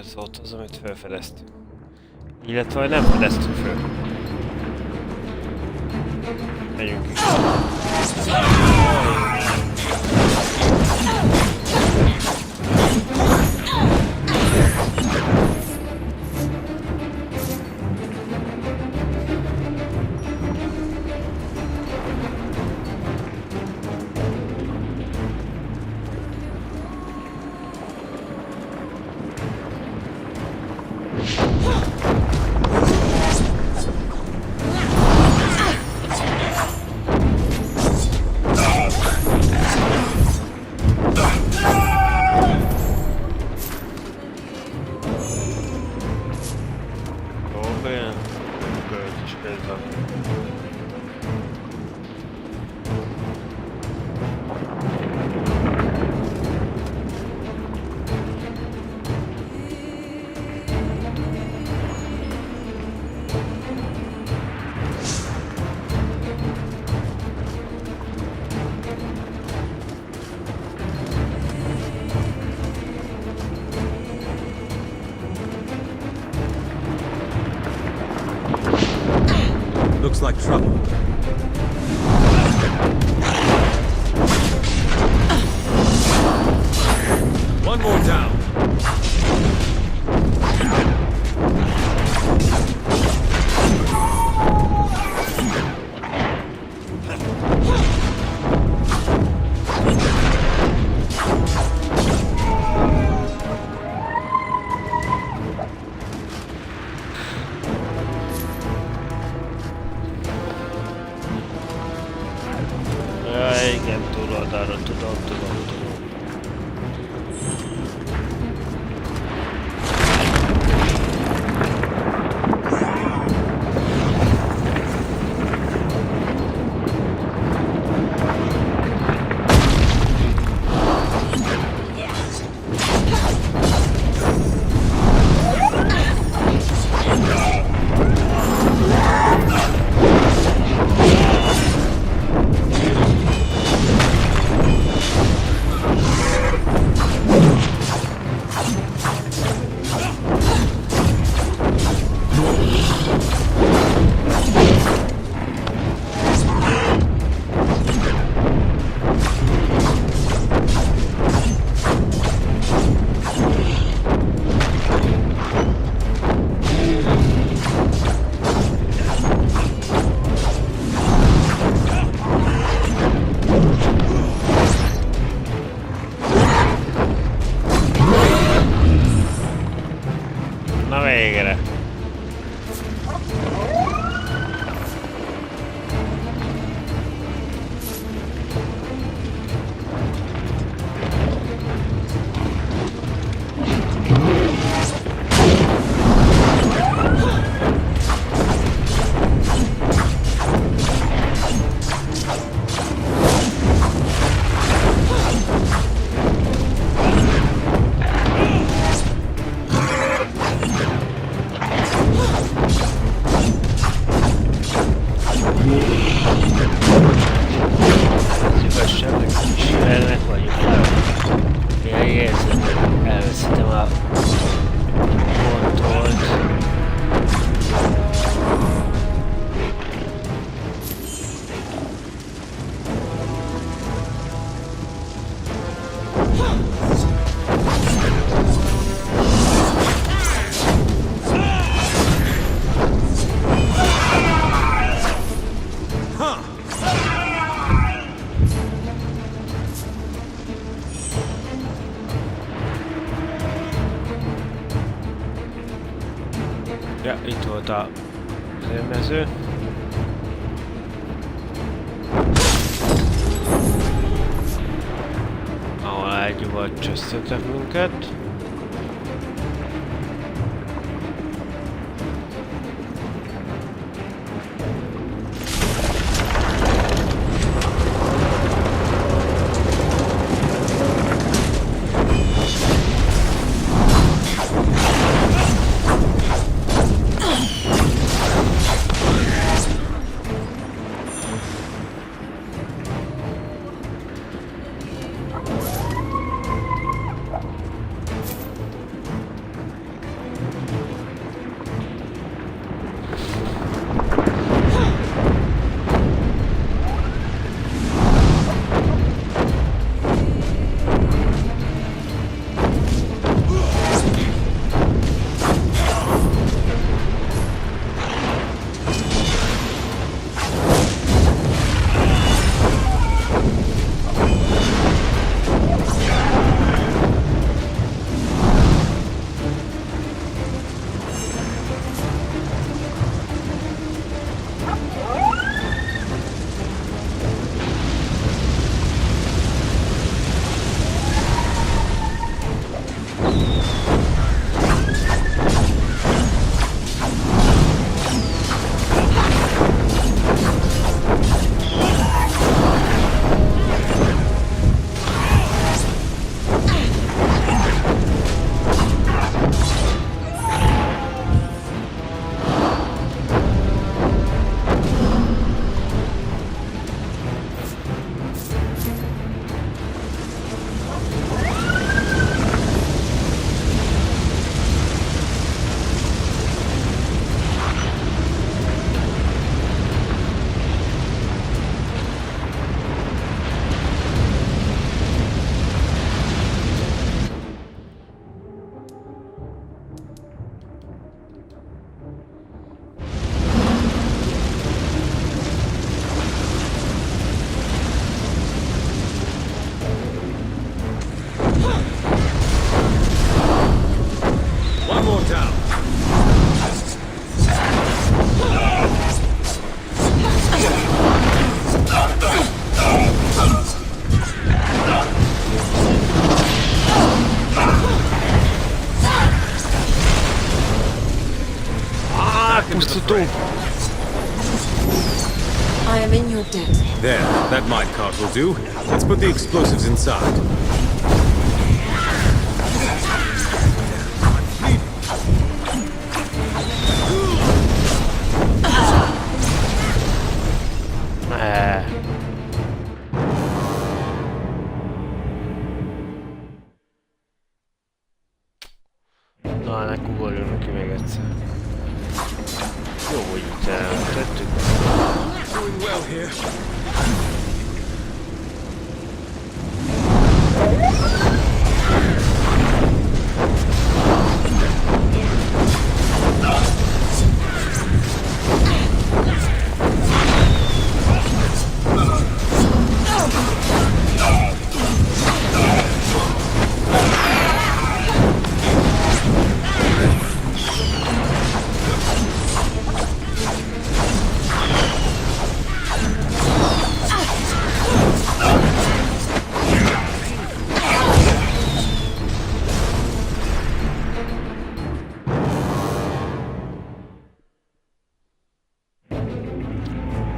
Ez volt az, amit felfedeztünk. Illetve nem fedeztük föl. Menjünk is. Looks like trouble. One more down. Igen, túloldalra tudom. Na végre! Elveszítem a kontrollt. Ja, itt volt a mező. Ahol elgyuvatcsöztetek minket. Elpusztító! I am in your debt. There, that minecart will do. Let's put the explosives inside. Na, ennek ugorjunk ki még egyszer. Jó, hogy itt eltettük. Doing well here.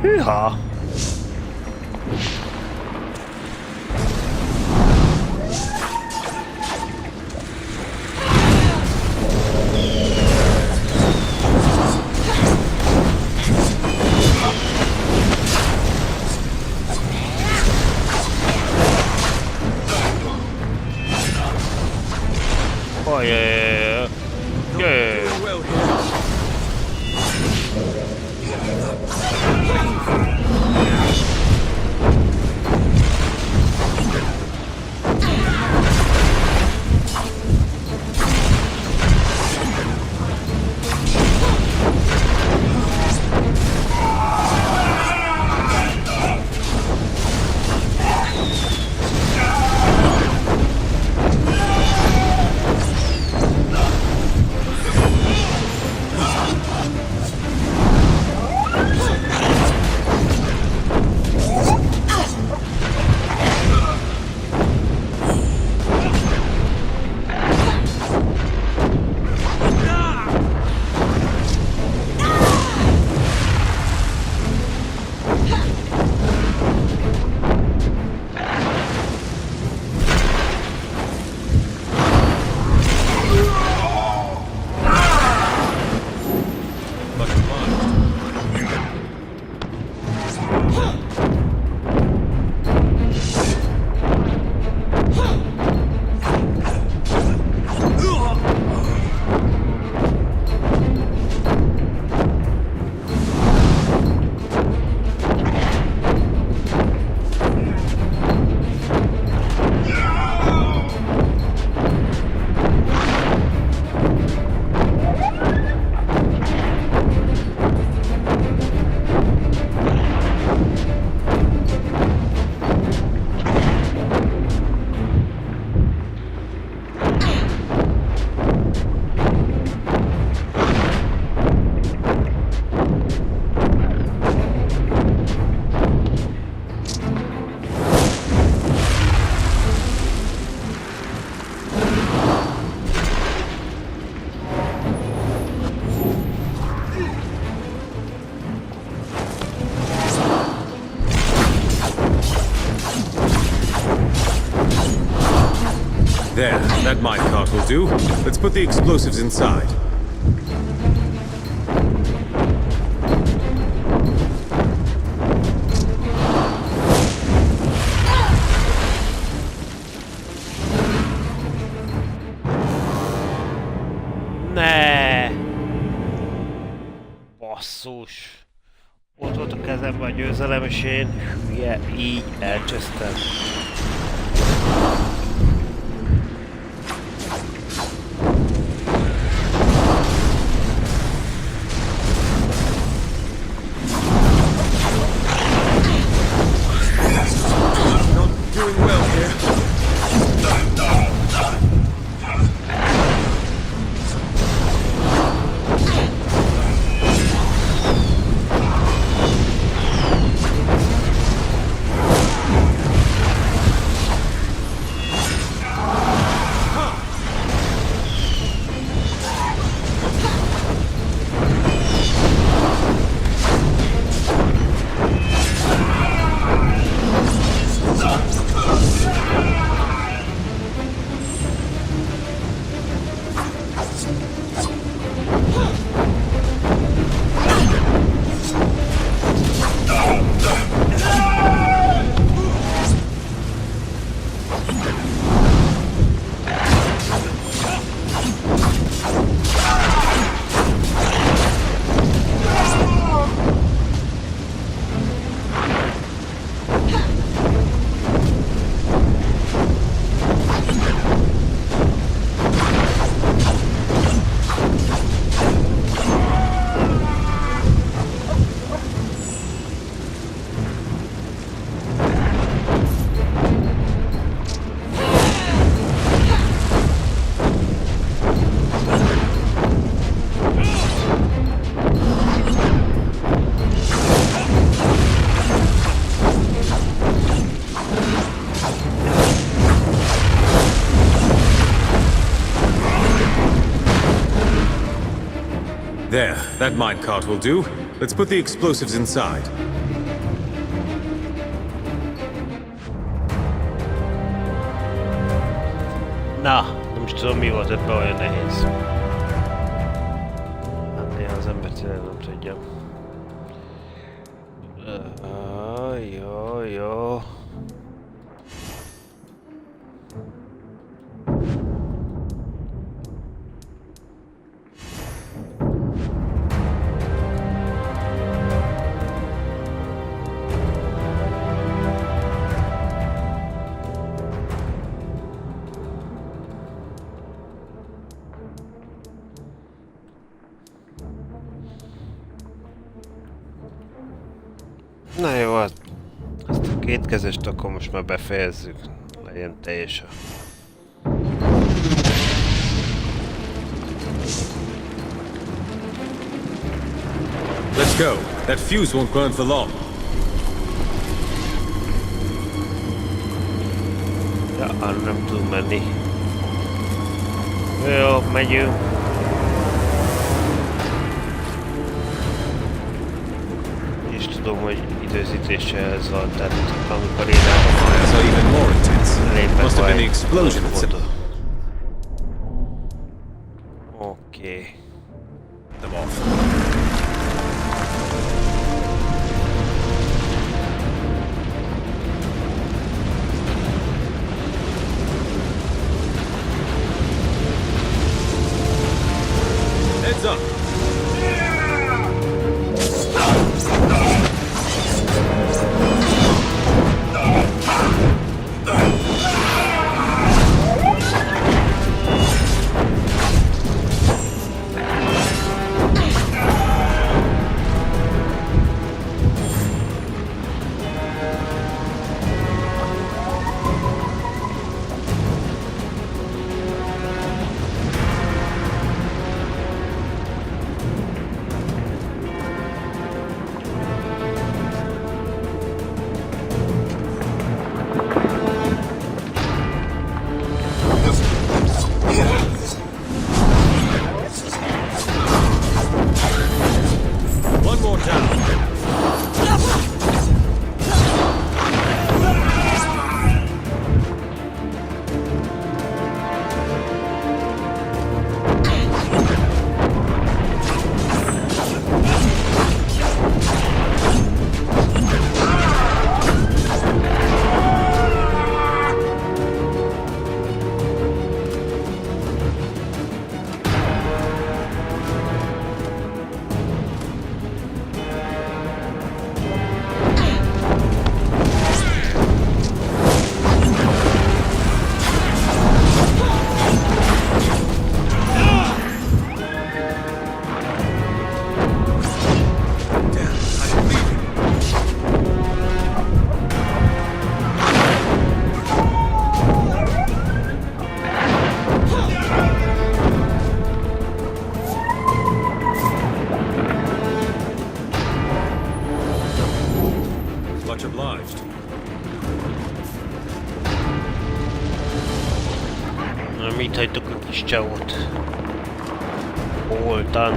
Hűha! Oh yeah! Yeah! Well here. There, that minecart will do. Let's put the explosives inside. Ne! Basszus! Ott volt a kezemben a győzelem, és én hülye, így elcsesztem. Doing well here. There, that minecart will do. Let's put the explosives inside. Na, nem is tudom mi volt ebben olyan nehéz. Hát néha az ember tényleg nem tudja. Jó. Na jó, azt a kétkezest akkor most már befejezzük. Legyen teljesen. Let's go. That fuse won't burn for long. Ja, arra nem tudunk menni. Jó, megyünk. És tudom, hogy időzítéssel ez van, tehát amikor én elmondom. Oké. Them off. Heads up. Mit hagytuk a kis csavót? Holtan.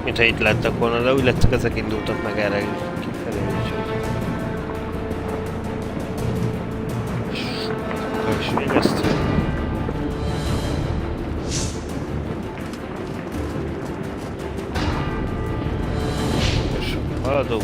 Mintha itt lettek volna, de úgy lettek, ezek indultak meg erre kifelé, úgyhogy... Akkor is végeztünk. És haladunk.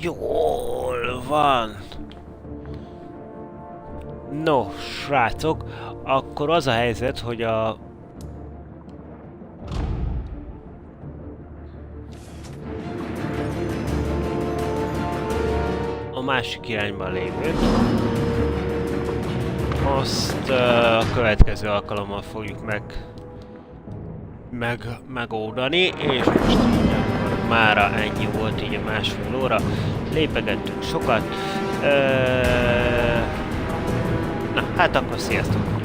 Jól van. No, srácok, akkor az a helyzet, hogy a másik irányban lévő. Azt a következő alkalommal fogjuk megoldani, és most így akkor mára ennyi volt így a másfél óra. Lépegettünk sokat. Na, hát akkor sziasztok!